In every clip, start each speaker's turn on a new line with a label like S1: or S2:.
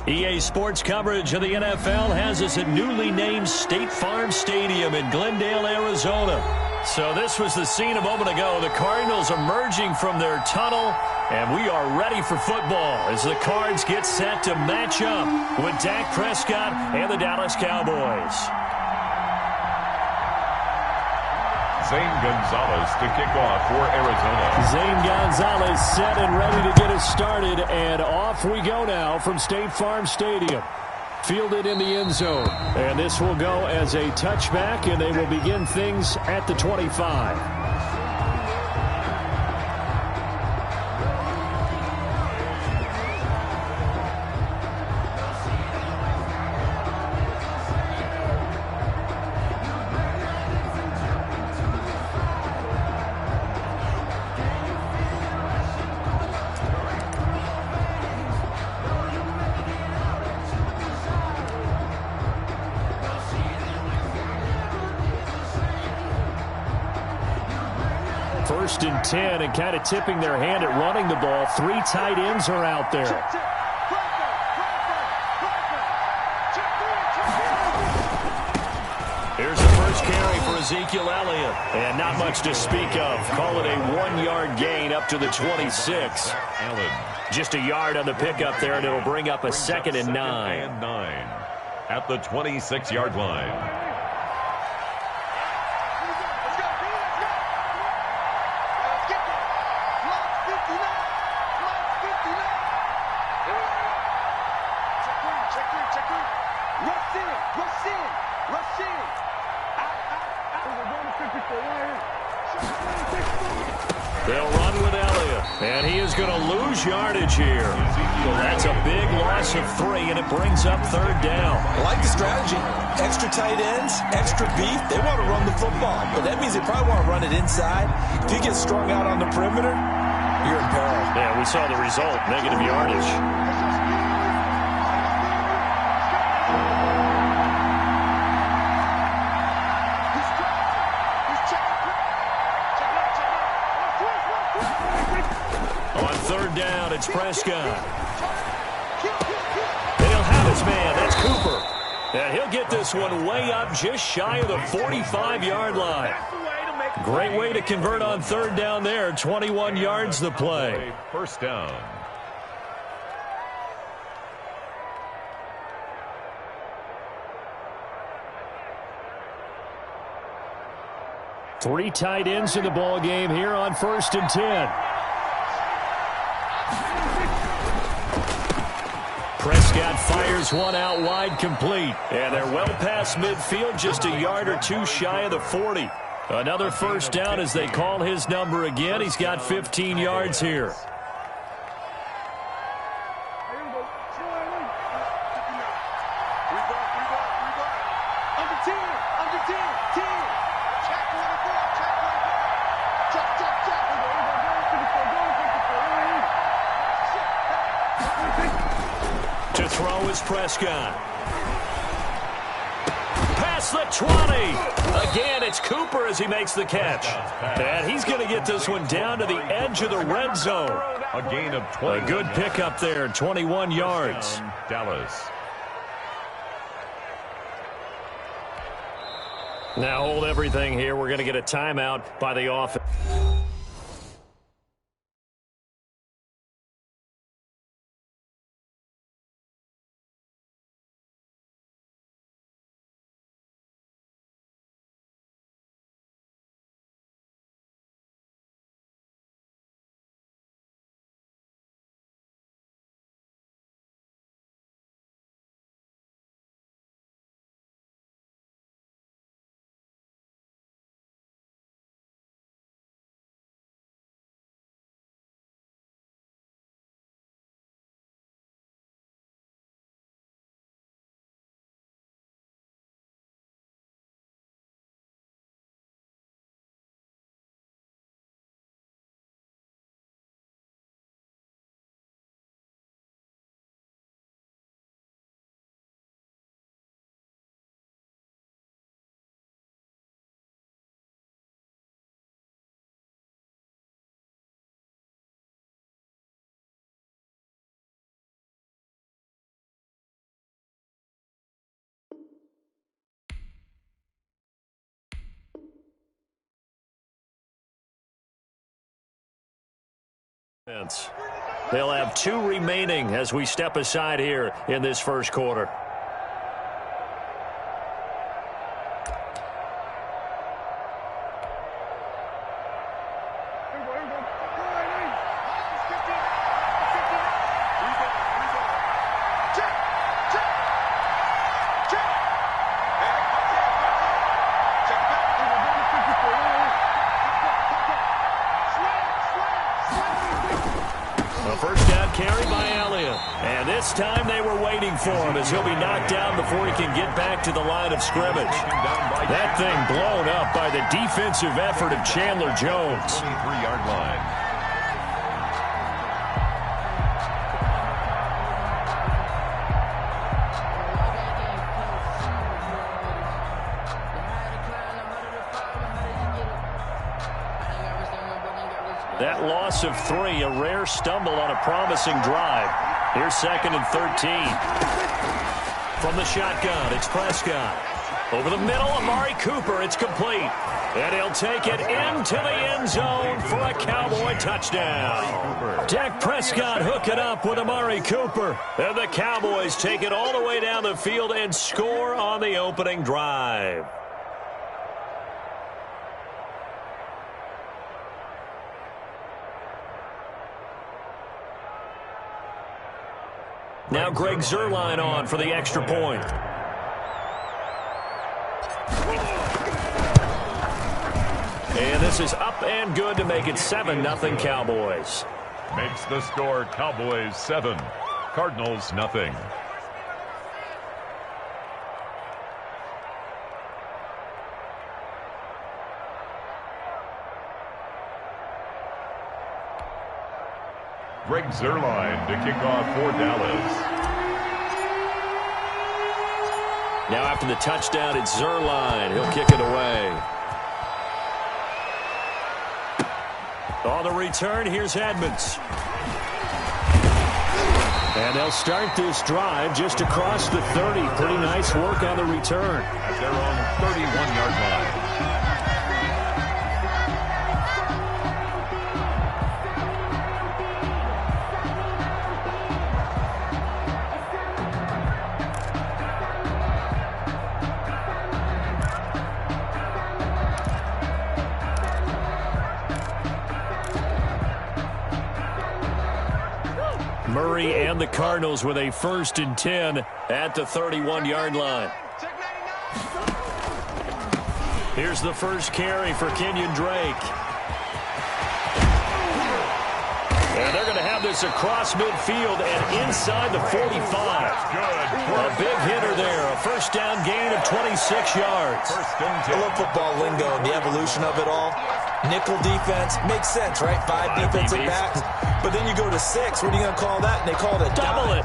S1: EA Sports coverage of the NFL has us at newly named State Farm Stadium in Glendale, Arizona. So this was the scene a moment ago. The Cardinals emerging from their tunnel, and we are ready for football as the Cards get set to match up with Dak Prescott and the Dallas Cowboys.
S2: Zane Gonzalez to kick off for Arizona.
S1: Zane Gonzalez set and ready to get us started, and off we go now from State Farm Stadium. Fielded in the end zone, and this will go as a touchback, and they will begin things at the 25. First and 10, and kind of tipping their hand at running the ball. 3 tight ends are out there. Here's the first carry for Ezekiel Elliott. And not much to speak of. Call it a 1-yard gain up to the 26. Just a yard on the pickup there, and it'll bring up a 2nd and 9.
S2: At the 26-yard line.
S1: They'll run with Elliott, and he is going to lose yardage here. So that's a big loss of 3, and it brings up 3rd down.
S3: I like the strategy. Extra tight ends, extra beef. They want to run the football, but that means they probably want to run it inside. If you get strung out on the perimeter, you're in peril.
S1: Yeah, we saw the result, negative yardage. Down, it's Prescott. And he'll have his man. That's Cooper. And he'll get this one way up just shy of the 45-yard line. Great way to convert on 3rd down there. 21 yards the play.
S2: First down.
S1: Three tight ends in the ball game here on 1st and 10. Prescott fires one out wide, complete. And they're well past midfield, just a yard or 2 shy of the 40. Another first down as they call his number again. He's got 15 yards here. To throw is Prescott. Past the 20. Again, it's Cooper as he makes the catch. And he's going to get this one down to the edge of the red zone.
S2: A gain of 20.
S1: A good pickup there, 21 yards.
S2: Dallas.
S1: Now hold everything here. We're going to get a timeout by the offense. They'll have 2 remaining as we step aside here in this first quarter. This time they were waiting for him as he'll be knocked down before he can get back to the line of scrimmage. That thing blown up by the defensive effort of Chandler Jones.
S2: 23-yard line.
S1: That loss of 3, a rare stumble on a promising drive. Here's 2nd and 13. From the shotgun, it's Prescott. Over the middle, Amari Cooper. It's complete. And he'll take it into the end zone for a Cowboy touchdown. Dak Prescott hook it up with Amari Cooper. And the Cowboys take it all the way down the field and score on the opening drive. Now Greg Zuerlein on for the extra point. And this is up and good to make it 7-0 Cowboys.
S2: Makes the score Cowboys 7, Cardinals nothing. Greg Zuerlein to kick off for Dallas.
S1: Now after the touchdown, it's Zuerlein. He'll kick it away. On the return, here's Edmonds. And they'll start this drive just across the 30. Pretty nice work on the return.
S2: At their own 31-yard line.
S1: Murray and the Cardinals with a 1st and 10 at the 31-yard line. Here's the first carry for Kenyon Drake. And they're going to have this across midfield and inside the 45. A big hitter there. A first down gain of 26 yards.
S3: I love football lingo and the evolution of it all. Nickel defense makes sense, right? 5 defensive backs. But then you go to 6. What are you going to call that? And they call it a dime.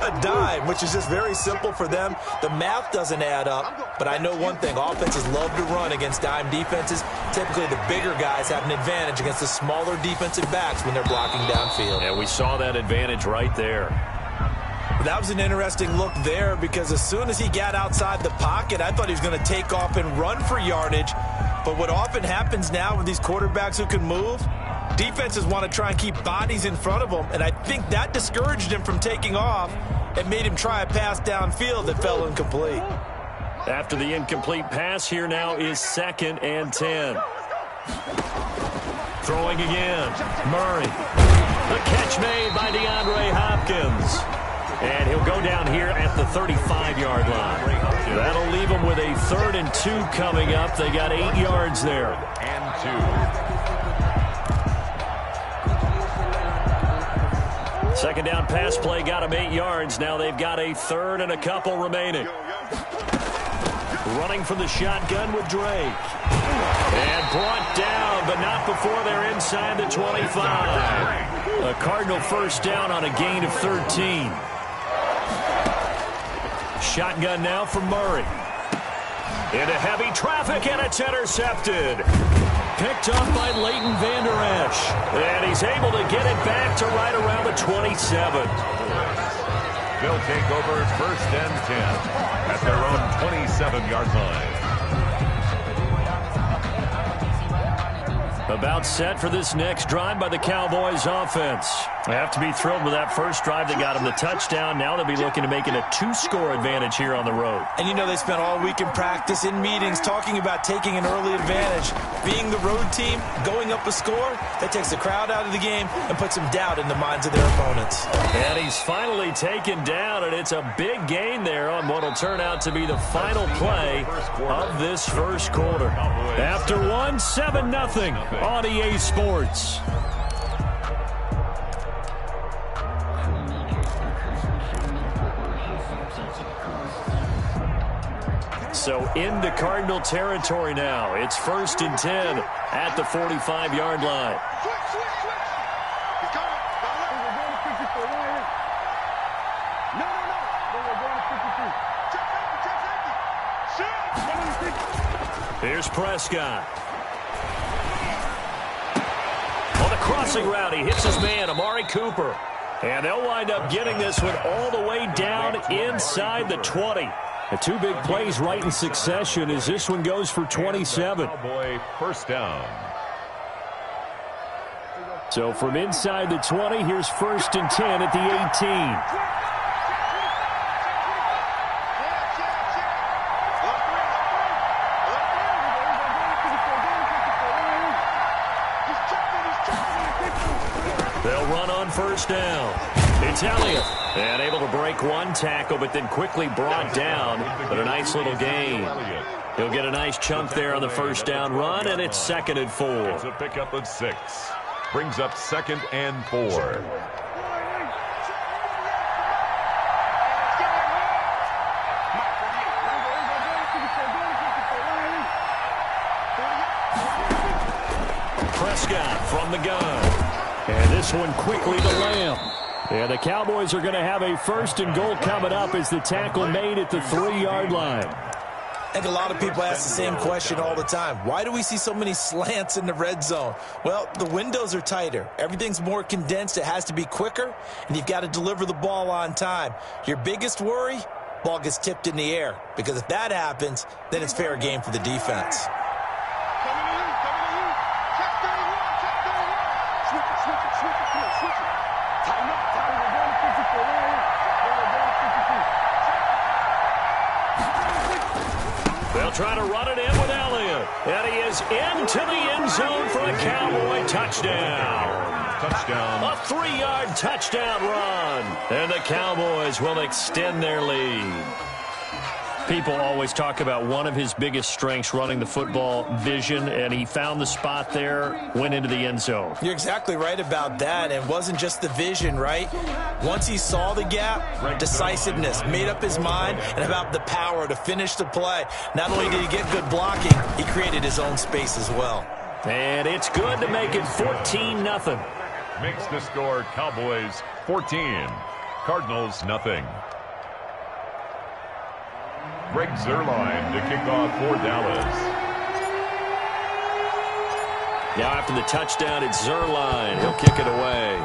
S3: A dime, which is just very simple for them. The math doesn't add up. But I know one thing. Offenses love to run against dime defenses. Typically, the bigger guys have an advantage against the smaller defensive backs when they're blocking downfield.
S1: And we saw that advantage right there.
S3: That was an interesting look there because as soon as he got outside the pocket, I thought he was going to take off and run for yardage. But what often happens now with these quarterbacks who can move, defenses want to try and keep bodies in front of them, and I think that discouraged him from taking off and made him try a pass downfield that fell incomplete.
S1: After the incomplete pass, here now is 2nd and 10. Throwing again, Murray. The catch made by DeAndre Hopkins. And he'll go down here at the 35-yard line. That'll leave them with a 3rd and 2 coming up. They got 8 yards there.
S2: And 2.
S1: Second down pass play got them 8 yards. Now they've got a 3rd and a couple remaining. Running from the shotgun with Drake. And brought down, but not before they're inside the 25. A Cardinal first down on a gain of 13. Shotgun now for Murray. Into heavy traffic, and it's intercepted. Picked up by Leighton Vander Esch. And he's able to get it back to right around the 27.
S2: They'll take over 1st and 10 at their own 27-yard line.
S1: About set for this next drive by the Cowboys offense. They have to be thrilled with that first drive that got them the touchdown. Now they'll be looking to make it a 2-score advantage here on the road.
S3: And you know they spent all week in practice, in meetings, talking about taking an early advantage. Being the road team, going up a score, that takes the crowd out of the game and puts some doubt in the minds of their opponents.
S1: And he's finally taken down, and it's a big gain there on what will turn out to be the final play of this first quarter. After one, 7-0 on EA Sports. So into Cardinal territory now. It's 1st and 10 at the 45-yard line. Here's Prescott. On the crossing route, he hits his man, Amari Cooper. And they'll wind up getting this one all the way down inside the 20. The two big plays right in succession as this one goes for 27.
S2: Cowboy first down.
S1: So from inside the 20, here's 1st and 10 at the 18. They'll run on first down. It's Elliott. And able to break one tackle, but then quickly brought down. But a nice little gain. He'll get a nice chunk there on the first down run, and it's 2nd and 4.
S2: It's a pickup of 6. Brings up 2nd and 4.
S1: Prescott from the gun. And this one quickly to Lamb. And the Cowboys are going to have a 1st and goal coming up as the tackle made at the 3-yard line.
S3: I think a lot of people ask the same question all the time. Why do we see so many slants in the red zone? Well, the windows are tighter. Everything's more condensed. It has to be quicker, and you've got to deliver the ball on time. Your biggest worry, ball gets tipped in the air. Because if that happens, then it's fair game for the defense.
S1: They'll try to run it in with Elliott. And he is into the end zone for a Cowboy touchdown.
S2: Touchdown.
S1: A 3-yard touchdown run. And the Cowboys will extend their lead. People always talk about one of his biggest strengths running the football, vision, and he found the spot there, went into the end zone.
S3: You're exactly right about that. It wasn't just the vision, right? Once he saw the gap, decisiveness, made up his mind, and about the power to finish the play. Not only did he get good blocking, he created his own space as well.
S1: And it's good to make it 14-0.
S2: Makes the score Cowboys 14. Cardinals nothing. Greg Zuerlein to kick off for Dallas.
S1: Now after the touchdown, it's Zuerlein. He'll kick it away.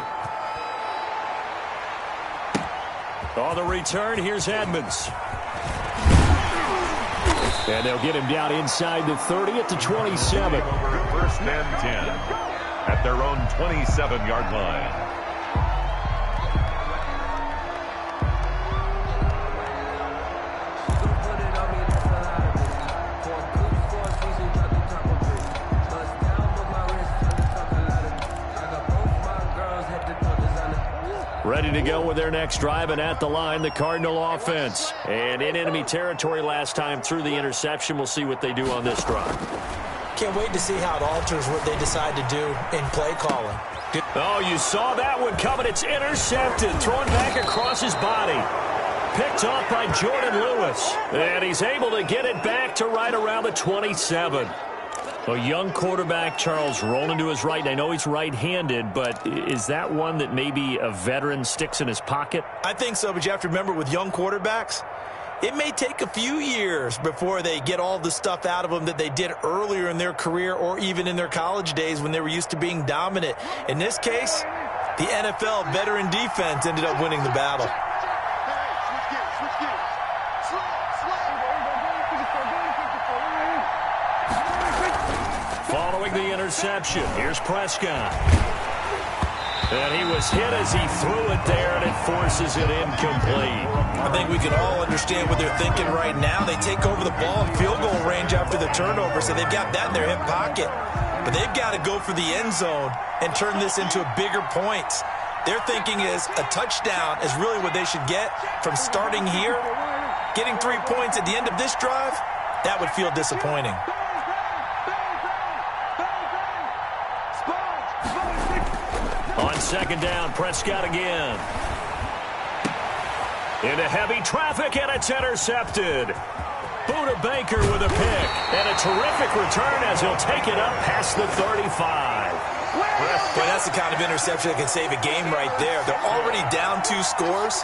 S1: On the return, here's Edmonds. And they'll get him down inside the 30 at the 27.
S2: Over 1st and 10 at their own 27-yard line.
S1: Ready to go with their next drive, and at the line, the Cardinal offense. And in enemy territory last time through the interception. We'll see what they do on this drive.
S3: Can't wait to see how it alters what they decide to do in play calling.
S1: Oh, you saw that one coming. It's intercepted, thrown back across his body. Picked off by Jordan Lewis. And he's able to get it back to right around the 27. A young quarterback, Charles, rolling to his right. I know he's right-handed, but is that one that maybe a veteran sticks in his pocket?
S3: I think so, but you have to remember with young quarterbacks, it may take a few years before they get all the stuff out of them that they did earlier in their career or even in their college days when they were used to being dominant. In this case, the NFL veteran defense ended up winning the battle.
S1: following the interception. Here's Prescott. And he was hit as he threw it there, and it forces it incomplete.
S3: I think we can all understand what they're thinking right now. They take over the ball in field goal range after the turnover, so they've got that in their hip pocket. But they've got to go for the end zone and turn this into bigger points. Their thinking is a touchdown is really what they should get from starting here. Getting 3 points at the end of this drive, that would feel disappointing.
S1: On second down, Prescott again. Into heavy traffic, and it's intercepted. Buda Baker with a pick, and a terrific return as he'll take it up past the 35.
S3: Boy, that's the kind of interception that can save a game right there. They're already down 2 scores.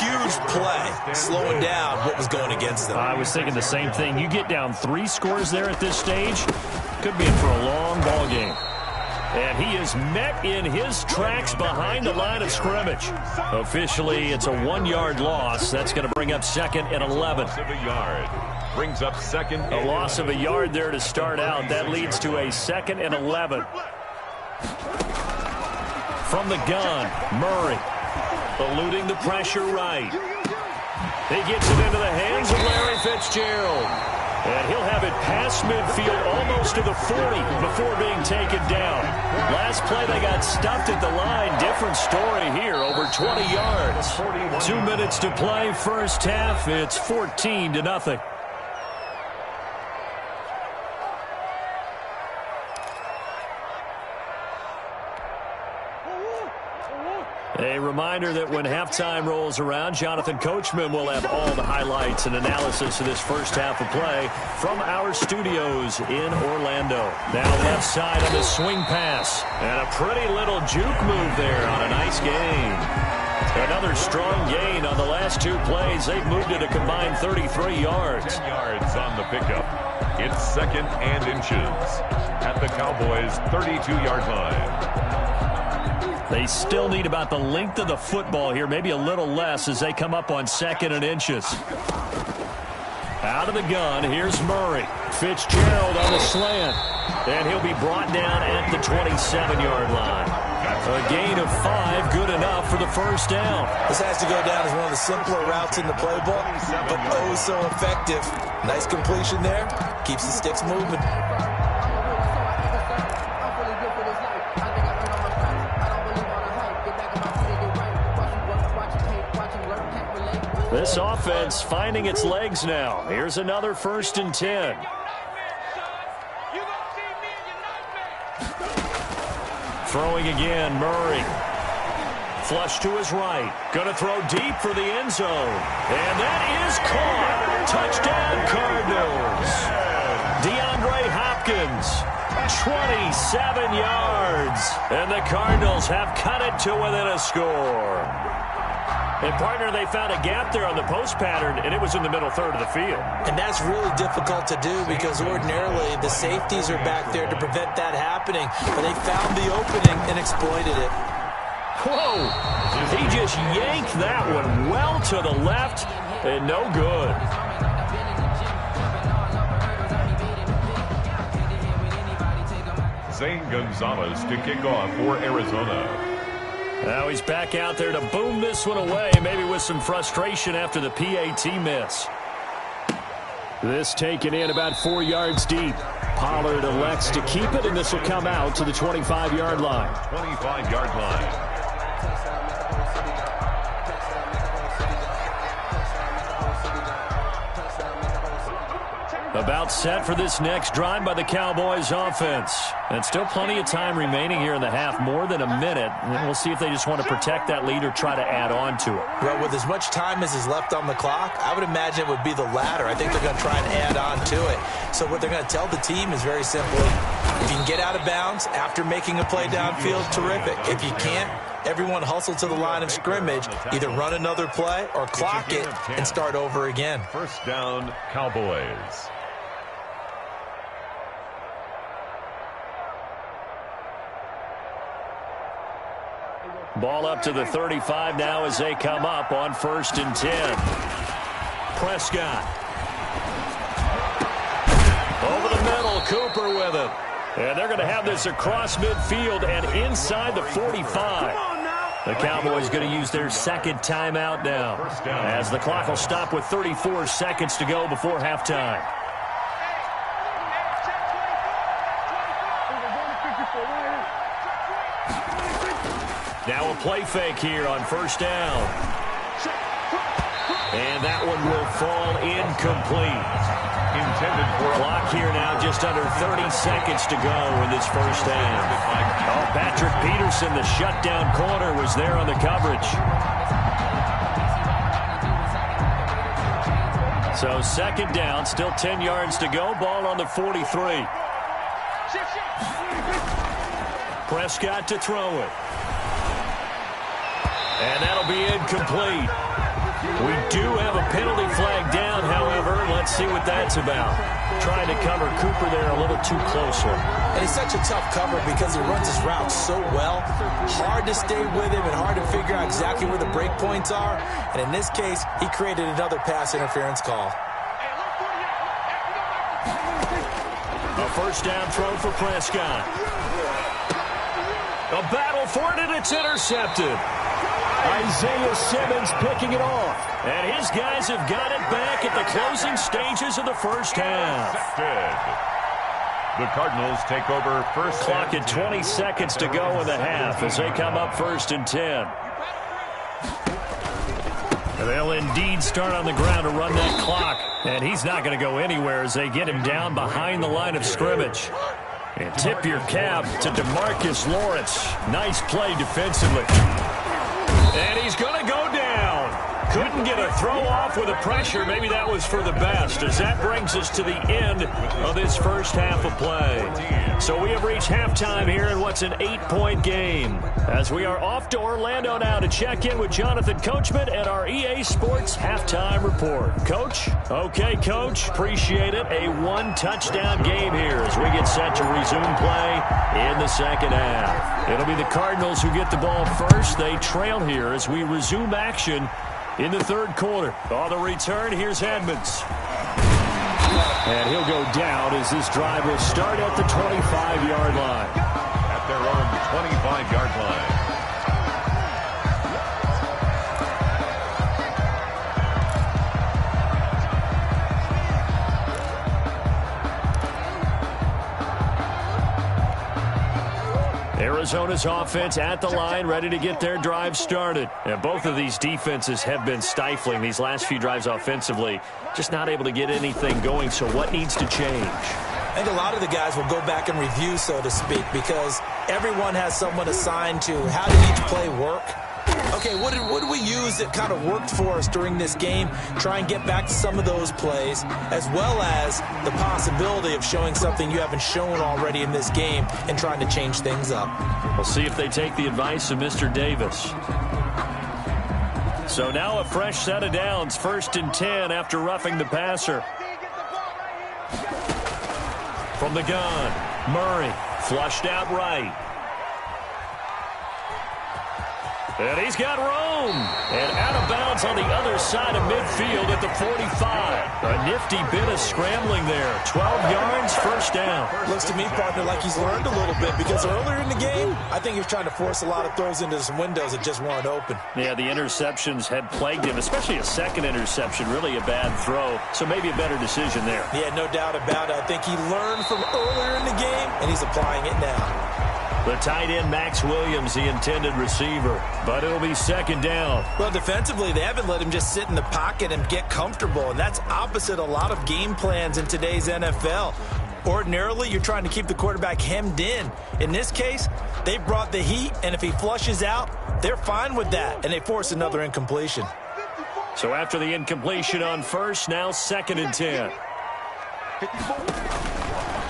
S3: Huge play, slowing down what was going against them.
S1: I was thinking the same thing. You get down 3 scores there at this stage, could be in for a long ball game. And he is met in his tracks behind the line of scrimmage. Officially, it's a 1-yard loss. That's going to bring up 2nd and 11.
S2: Brings up 2nd.
S1: A loss of a yard there to start out. That leads to a 2nd and 11. From the gun, Murray. Eluding the pressure right. He gets it into the hands of Larry Fitzgerald. And he'll have it past midfield almost to the 40 before being taken down. Last play, they got stuffed at the line. Different story here, over 20 yards. 2 minutes to play, first half. It's 14-0. A reminder that when halftime rolls around, Jonathan Coachman will have all the highlights and analysis of this first half of play from our studios in Orlando. Now left side on the swing pass. And a pretty little juke move there on a nice gain. Another strong gain on the last 2 plays. They've moved it a combined 33 yards.
S2: 10 yards on the pickup. It's 2nd and inches at the Cowboys' 32-yard line.
S1: They still need about the length of the football here, maybe a little less as they come up on 2nd and inches. Out of the gun, here's Murray. Fitzgerald on the slant. And he'll be brought down at the 27-yard line. A gain of 5, good enough for the first down.
S3: This has to go down as one of the simpler routes in the playbook, but oh so effective. Nice completion there. Keeps the sticks moving.
S1: This offense finding its legs now. Here's another 1st and 10. Throwing again, Murray. Flush to his right. Going to throw deep for the end zone. And that is caught. Touchdown, Cardinals. DeAndre Hopkins, 27 yards. And the Cardinals have cut it to within a score. And, partner, they found a gap there on the post pattern, and it was in the middle third of the field.
S3: And that's really difficult to do because ordinarily the safeties are back there to prevent that happening. But they found the opening and exploited it.
S1: Whoa! He just yanked that one well to the left, and no good.
S2: Zane Gonzalez to kick off for Arizona.
S1: Now he's back out there to boom this one away, maybe with some frustration after the PAT miss. This taken in about 4 yards deep. Pollard elects to keep it, and this will come out to the 25-yard line.
S2: 25-yard line.
S1: About set for this next drive by the Cowboys offense. And still plenty of time remaining here in the half, more than a minute. And we'll see if they just want to protect that lead or try to add on to it.
S3: Well, with as much time as is left on the clock, I would imagine it would be the latter. I think they're going to try and add on to it. So what they're going to tell the team is very simply, if you can get out of bounds after making a play downfield, terrific. If you can't, everyone hustle to the line of scrimmage, either run another play or clock it and start over again.
S2: First down, Cowboys.
S1: Ball up to the 35 now as they come up on 1st and 10. Prescott. Over the middle, Cooper with it. And they're going to have this across midfield and inside the 45. The Cowboys going to use their second timeout now, as the clock will stop with 34 seconds to go before halftime. Now a play fake here on first down. And that one will fall incomplete.
S2: Intended for a
S1: clock here now, just under 30 seconds to go in this first half. Oh, Patrick Peterson, the shutdown corner, was there on the coverage. So second down, still 10 yards to go. Ball on the 43. Prescott to throw it. And that'll be incomplete. We do have a penalty flag down, however. Let's see what that's about. Trying to cover Cooper there a little too closely.
S3: And it's such a tough cover because he runs his route so well. Hard to stay with him and hard to figure out exactly where the break points are. And in this case, he created another pass interference call.
S1: A first down throw for Prescott. A battle for it, and it's intercepted. Isaiah Simmons picking it off. And his guys have got it back at the closing stages of the first half.
S2: The Cardinals take over first.
S1: Clock at 20 seconds to go in the half as they come up first and 10. They'll indeed start on the ground to run that clock. And he's not going to go anywhere as they get him down behind the line of scrimmage. And tip your cap to DeMarcus Lawrence. Nice play defensively. And he's going to go down. Couldn't get a throw off with the pressure. Maybe that was for the best, as that brings us to the end of this first half of play. So we have reached halftime here in what's an 8-point game, as we are off to Orlando now to check in with Jonathan Coachman at our EA Sports Halftime Report. Coach? Okay, Coach. Appreciate it. A one-touchdown game here as we get set to resume play in the second half. It'll be the Cardinals who get the ball first. They trail here as we resume action in the third quarter. On the return, here's Edmonds. And he'll go down as this drive will start at the 25-yard line.
S2: At their own 25-yard line.
S1: Arizona's offense at the line, ready to get their drive started. And both of these defenses have been stifling these last few drives offensively. Just not able to get anything going, so what needs to change?
S3: I think a lot of the guys will go back and review, so to speak, because everyone has someone assigned to how did each play work. Okay, what did we use that kind of worked for us during this game? Try and get back to some of those plays, as well as the possibility of showing something you haven't shown already in this game and trying to change things up.
S1: We'll see if they take the advice of Mr. Davis. So now a fresh set of downs, first and 10 after roughing the passer. From the gun, Murray flushed out right. And he's got room. And out of bounds on the other side of midfield at the 45. A nifty bit of scrambling there. 12 yards, first down.
S3: Looks to me, partner, like he's learned a little bit, because earlier in the game, I think he was trying to force a lot of throws into some windows that just weren't open.
S1: Yeah, the interceptions had plagued him, especially a second interception, really a bad throw. So maybe a better decision there.
S3: Yeah, no doubt about it. I think he learned from earlier in the game, and he's applying it now.
S1: The tight end, Max Williams, the intended receiver. But it'll be second down.
S3: Well, defensively, they haven't let him just sit in the pocket and get comfortable, and that's opposite a lot of game plans in today's NFL. Ordinarily, you're trying to keep the quarterback hemmed in. In this case, they brought the heat, and if he flushes out, they're fine with that, and they force another incompletion.
S1: So after the incompletion on first, now second and 10.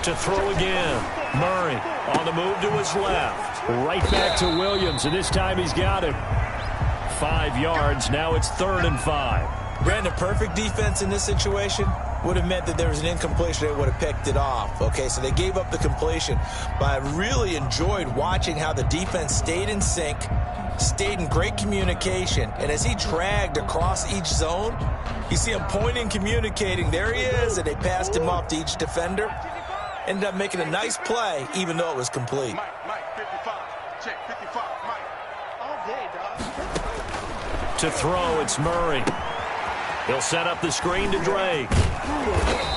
S1: To throw again. Murray on the move to his left. Right back to Williams, and this time he's got it. 5 yards. Now it's 3rd and 5.
S3: Brandon, perfect defense in this situation would have meant that there was an incompletion. They would have picked it off. Okay, so they gave up the completion. But I really enjoyed watching how the defense stayed in sync, stayed in great communication, and as he dragged across each zone, you see him pointing, communicating. There he is, and they passed him off to each defender. Ended up making a nice play, even though it was complete.
S4: Mike, 55. Check, 55, Mike. All day, dog.
S1: To throw, it's Murray. He'll set up the screen to Drake.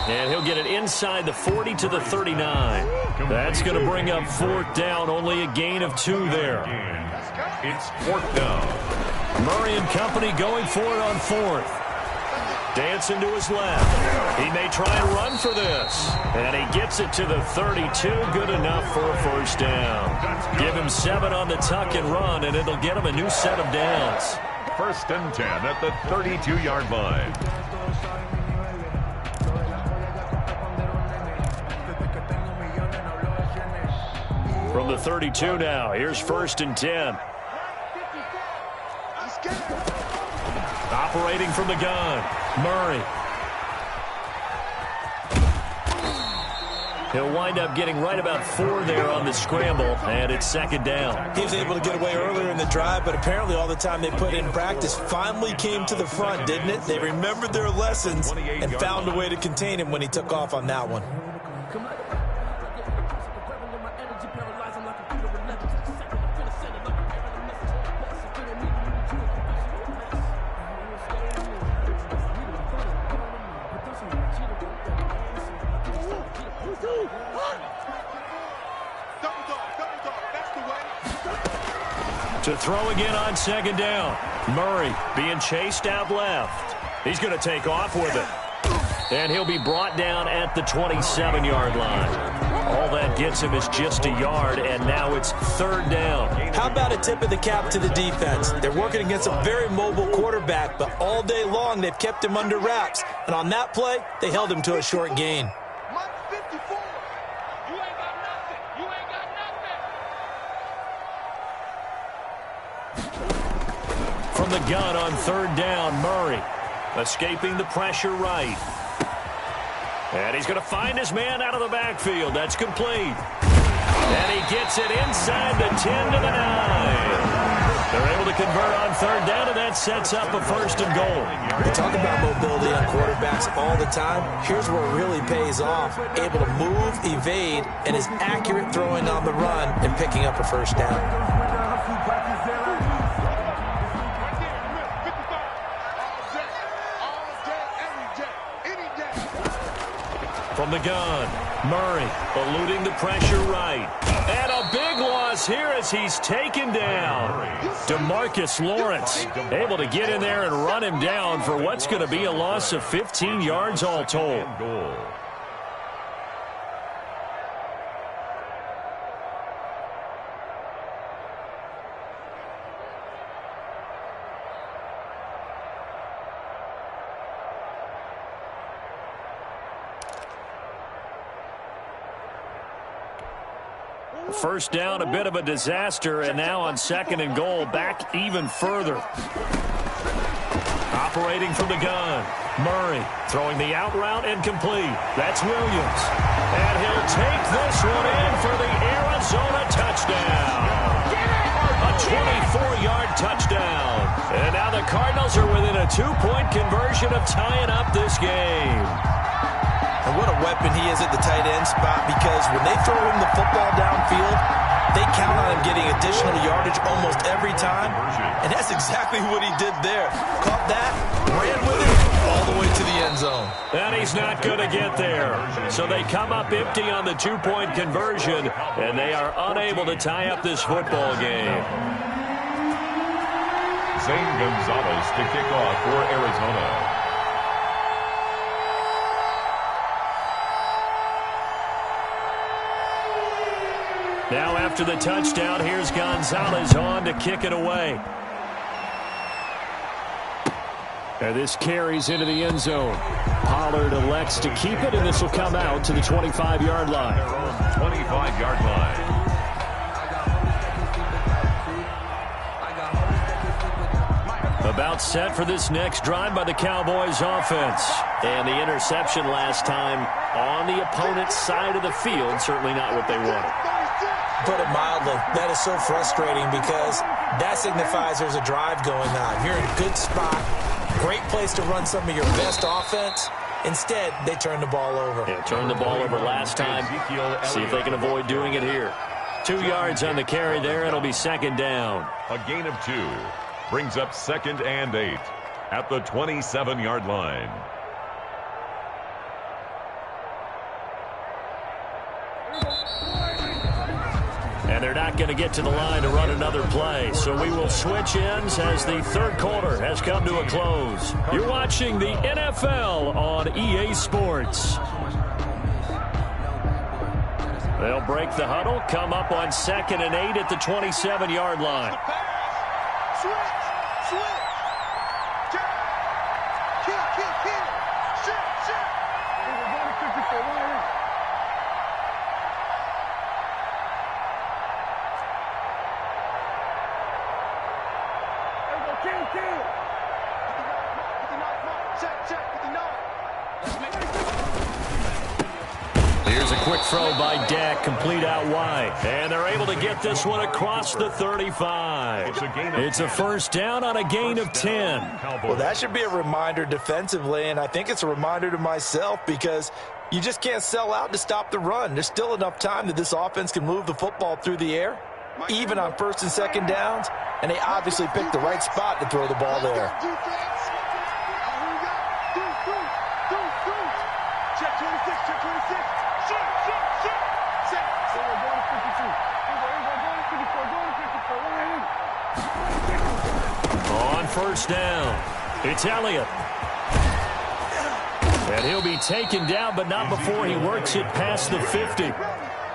S1: And he'll get it inside the 40 to the 39. That's going to bring up 4th down, only a gain of 2 there.
S2: It's 4th down.
S1: Murray and company going for it on 4th. Dancing to his left. He may try and run for this. And he gets it to the 32. Good enough for a 1st down. Give him 7 on the tuck and run, and it'll get him a new set of downs.
S2: 1st and 10 at the 32-yard line.
S1: From the 32 now, here's 1st and 10. Operating from the gun, Murray. He'll wind up getting right about 4 there on the scramble, and it's 2nd down.
S3: He was able to get away earlier in the drive, but apparently all the time they put in practice finally came to the front, didn't it? They remembered their lessons and found a way to contain him when he took off on that one.
S1: To throw again on 2nd down. Murray being chased out left. He's going to take off with it. And he'll be brought down at the 27-yard line. All that gets him is just a yard, and now it's 3rd down.
S3: How about a tip of the cap to the defense? They're working against a very mobile quarterback, but all day long they've kept him under wraps. And on that play, they held him to a short gain.
S1: From the gun on 3rd down, Murray escaping the pressure right. And he's going to find his man out of the backfield. That's complete. And he gets it inside the 10 to the 9. They're able to convert on 3rd down, and that sets up a 1st and goal.
S3: We talk about mobility on quarterbacks all the time. Here's where it really pays off. Able to move, evade, and is accurate throwing on the run and picking up a 1st down.
S1: From the gun, Murray eluding the pressure right. And a big loss here as he's taken down. DeMarcus Lawrence able to get in there and run him down for what's going to be a loss of 15 yards all told. First down, a bit of a disaster, and now on 2nd and goal, back even further. Operating from the gun, Murray throwing the out route and complete. That's Williams. And he'll take this one in for the Arizona touchdown. A 24-yard touchdown. And now the Cardinals are within a 2-point conversion of tying up this game.
S3: And what a weapon he is at the tight end spot, because when they throw him the football downfield, they count on him getting additional yardage almost every time. And that's exactly what he did there. Caught that, ran with it, all the way to the end zone.
S1: And he's not going to get there. So they come up empty on the 2-point conversion, and they are unable to tie up this football game.
S2: Zane Gonzalez to kick off for Arizona.
S1: Now after the touchdown, here's Gonzalez on to kick it away. And this carries into the end zone. Pollard elects to keep it, and this will come out to the 25-yard line.
S2: 25-yard line.
S1: About set for this next drive by the Cowboys offense. And the interception last time on the opponent's side of the field, certainly not what they wanted.
S3: Put it mildly, that is so frustrating, because that signifies there's a drive going on. You're in a good spot, great place to run some of your best offense, Instead, they turn the ball over.
S1: Yeah, turned the ball over last time. See if they can avoid doing it here. 2 yards on the carry there. It'll be second down.
S2: A gain of 2 brings up 2nd and 8 at the 27-yard line.
S1: And they're not going to get to the line to run another play. So we will switch ends as the third quarter has come to a close. You're watching the NFL on EA Sports. They'll break the huddle, come up on 2nd and 8 at the 27-yard line. Here's a quick throw by Dak, complete out wide. And they're able to get this one across the 35. It's a first down on a gain of 10.
S3: Well, that should be a reminder defensively, and I think it's a reminder to myself because you just can't sell out to stop the run. There's still enough time that this offense can move the football through the air, even on 1st and 2nd downs, and they obviously picked the right spot to throw the ball there.
S1: On first down, it's Elliott. And he'll be taken down, but not before he works it past the 50.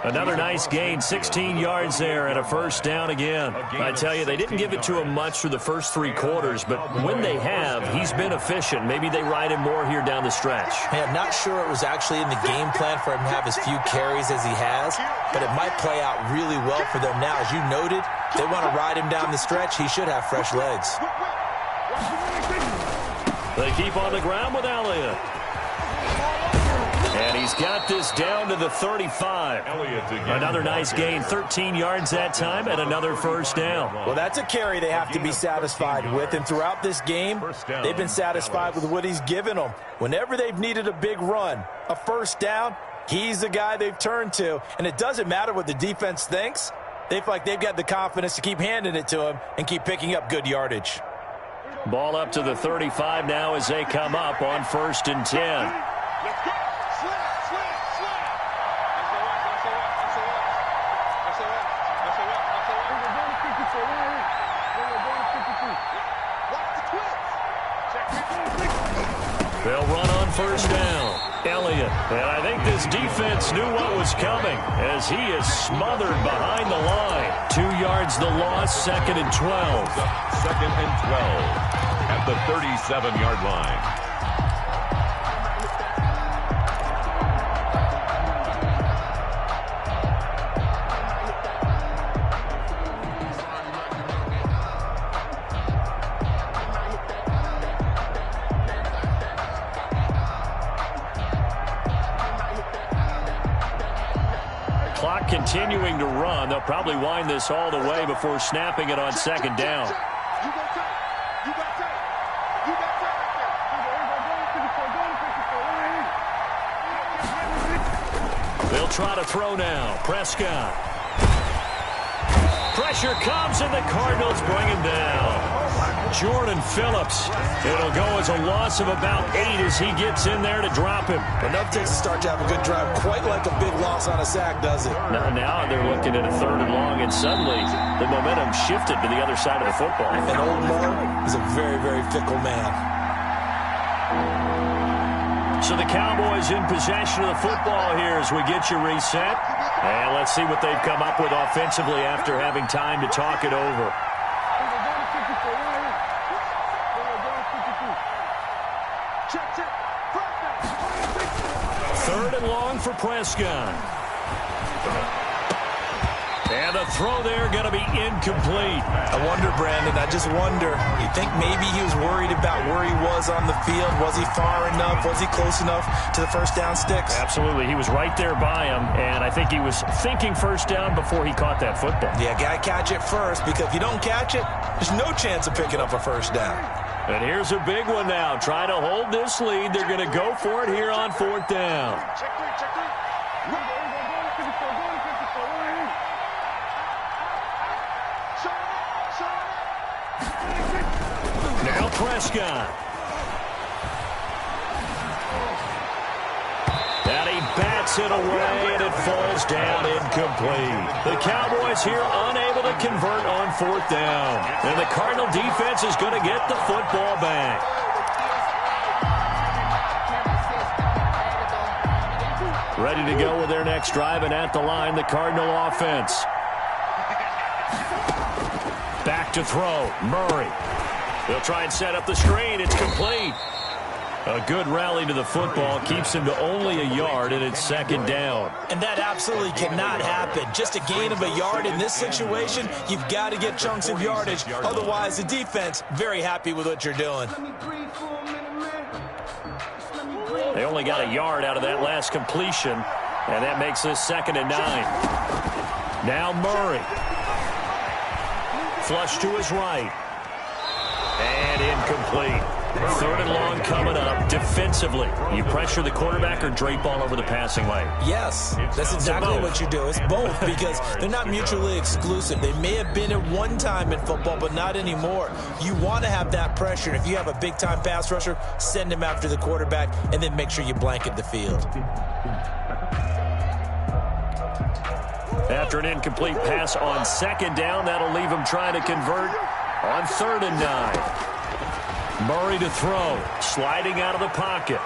S1: Another nice gain, 16 yards there and a first down again. I tell you, they didn't give it to him much for the first 3 quarters, but when they have, he's been efficient. Maybe they ride him more here down the stretch.
S3: Hey, I'm not sure it was actually in the game plan for him to have as few carries as he has, but it might play out really well for them now. As you noted, they want to ride him down the stretch. He should have fresh legs.
S1: They keep on the ground with Elliott. And he's got this down to the 35. Another nice gain, 13 yards that time, and another first down.
S3: Well, that's a carry they have to be satisfied with, and throughout this game, they've been satisfied with what he's given them. Whenever they've needed a big run, a first down, he's the guy they've turned to, and it doesn't matter what the defense thinks. They feel like they've got the confidence to keep handing it to him and keep picking up good yardage.
S1: Ball up to the 35 now as they come up on 1st and 10. They'll run on first down. Elliott. And I think this defense knew what was coming as he is smothered behind the line. 2 yards the loss, 2nd and 12.
S2: 2nd and 12 at the 37-yard line.
S1: Clock continuing to run. They'll probably wind this all the way before snapping it on 2nd down. They'll try to throw now. Prescott. Pressure comes, and the Cardinals bring him down. Jordan Phillips. It'll go as a loss of about 8 as he gets in there to drop him.
S3: Enough takes to start to have a good drive, quite like a big loss on a sack, does it?
S1: Now they're looking at a 3rd and long, and suddenly the momentum shifted to the other side of the football.
S3: And old Mo is a very, very fickle man.
S1: So the Cowboys in possession of the football here as we get you reset. And let's see what they've come up with offensively after having time to talk it over. Third and long for Prescott. And the throw there going to be incomplete.
S3: I wonder, Brandon, I just wonder. You think maybe he was worried about where he was on the field? Was he far enough? Was he close enough to the first down sticks?
S1: Absolutely. He was right there by him, and I think he was thinking first down before he caught that football.
S3: Yeah, got to catch it first, because if you don't catch it, there's no chance of picking up a first down.
S1: And here's a big one now. Trying to hold this lead. They're going to go for it here on 4th down. Now Prescott. And he bats it away, and it falls down incomplete. The Cowboys here unable to convert on 4th down. And the Cardinal defense is going to get the football back. Ready to go with their next drive, and at the line, the Cardinal offense. Back to throw, Murray. He'll try and set up the screen. It's complete. A good rally to the football keeps him to only a yard, and it's 2nd down.
S3: And that absolutely cannot happen. Just a gain of a yard in this situation, you've got to get chunks of yardage. Otherwise, the defense, very happy with what you're doing.
S1: They only got a yard out of that last completion, and that makes this 2nd and 9. Now Murray. Flush to his right. And incomplete. 3rd and long coming up. Defensively, you pressure the quarterback or drape all over the passing lane?
S3: Yes, that's exactly what you do. It's both, because they're not mutually exclusive. They may have been at one time in football, but not anymore. You want to have that pressure. And if you have a big-time pass rusher, send him after the quarterback, and then make sure you blanket the field.
S1: After an incomplete pass on 2nd down, that'll leave him trying to convert on 3rd and 9. Murray to throw, sliding out of the pocket.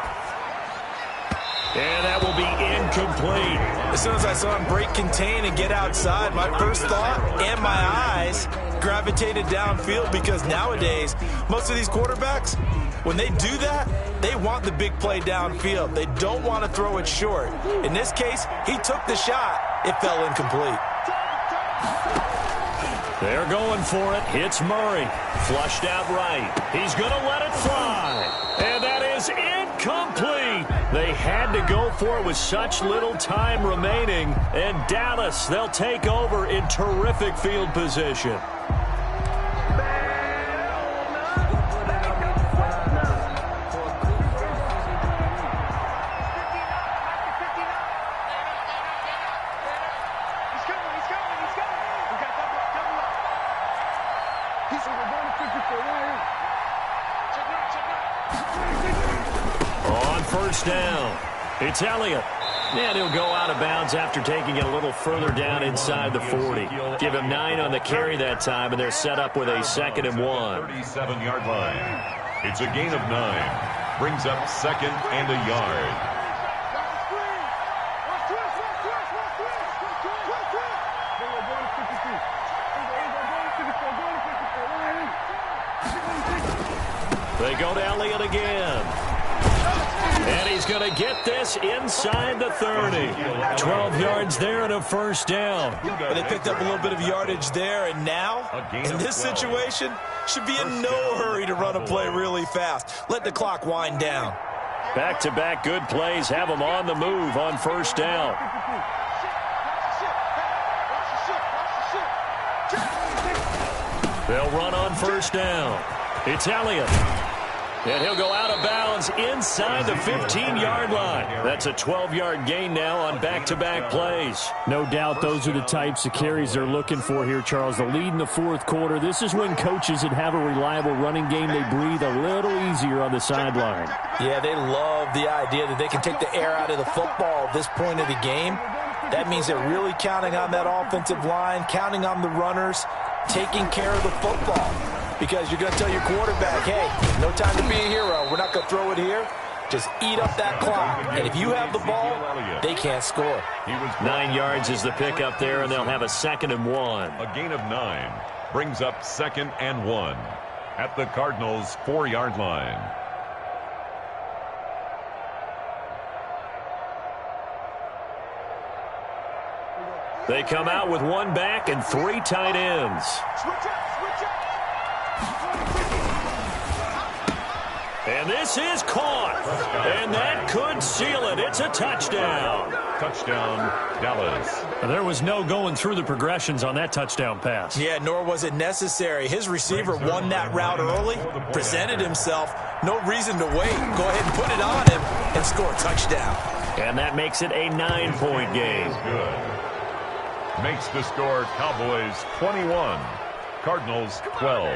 S1: And that will be incomplete.
S3: As soon as I saw him break contain and get outside, my first thought and my eyes gravitated downfield, because nowadays, most of these quarterbacks, when they do that, they want the big play downfield. They don't want to throw it short. In this case, he took the shot. It fell incomplete.
S1: They're going for it. Hits Murray. Flushed out right. He's going to let it fly. And that is incomplete. They had to go for it with such little time remaining. And Dallas, they'll take over in terrific field position. On 1st down, it's Elliott. And he'll go out of bounds after taking it a little further down inside the 40. Give him 9 on the carry that time, and they're set up with a 2nd and 1.
S2: 37-yard line. It's a gain of 9. Brings up 2nd and a yard.
S1: They go to Elliott again. And he's going to get this inside the 30. 12 yards there and a 1st down.
S3: But they picked up a little bit of yardage there, and now, in this situation, should be in no hurry to run a play really fast. Let the clock wind down.
S1: Back-to-back good plays have them on the move on 1st down. They'll run on 1st down. It's Elliott. And he'll go out of bounds inside the 15-yard line. That's a 12-yard gain now on back-to-back plays.
S5: No doubt those are the types of carries they're looking for here, Charles. The lead in the 4th quarter. This is when coaches that have a reliable running game, they breathe a little easier on the sideline.
S3: Yeah, they love the idea that they can take the air out of the football at this point of the game. That means they're really counting on that offensive line, counting on the runners, taking care of the football. Because you're going to tell your quarterback, hey, no time to be a hero. We're not going to throw it here. Just eat up that clock. And if you have the ball, they can't score.
S1: 9 yards is the pickup there, and they'll have a 2nd and 1.
S2: A gain of 9 brings up 2nd and 1 at the Cardinals' 4-yard line.
S1: They come out with 1 back and 3 tight ends. And this is caught. And that could seal it. It's a touchdown.
S2: Touchdown, Dallas.
S1: There was no going through the progressions on that touchdown pass.
S3: Yeah, nor was it necessary. His receiver won that route early, presented himself. No reason to wait. Go ahead and put it on him and score a touchdown.
S1: And that makes it a 9-point game.
S2: Good. Makes the score Cowboys 21, Cardinals 12.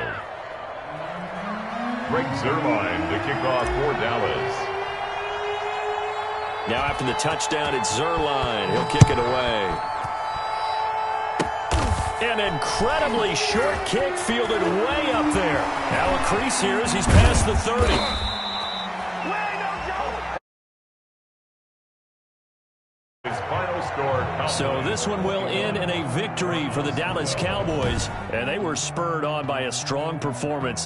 S2: Greg Zuerlein to kick off for Dallas.
S1: Now after the touchdown, it's Zuerlein. He'll kick it away. An incredibly short kick fielded way up there. Now a crease here as he's past the 30. So this one will end in a victory for the Dallas Cowboys, and they were spurred on by a strong performance.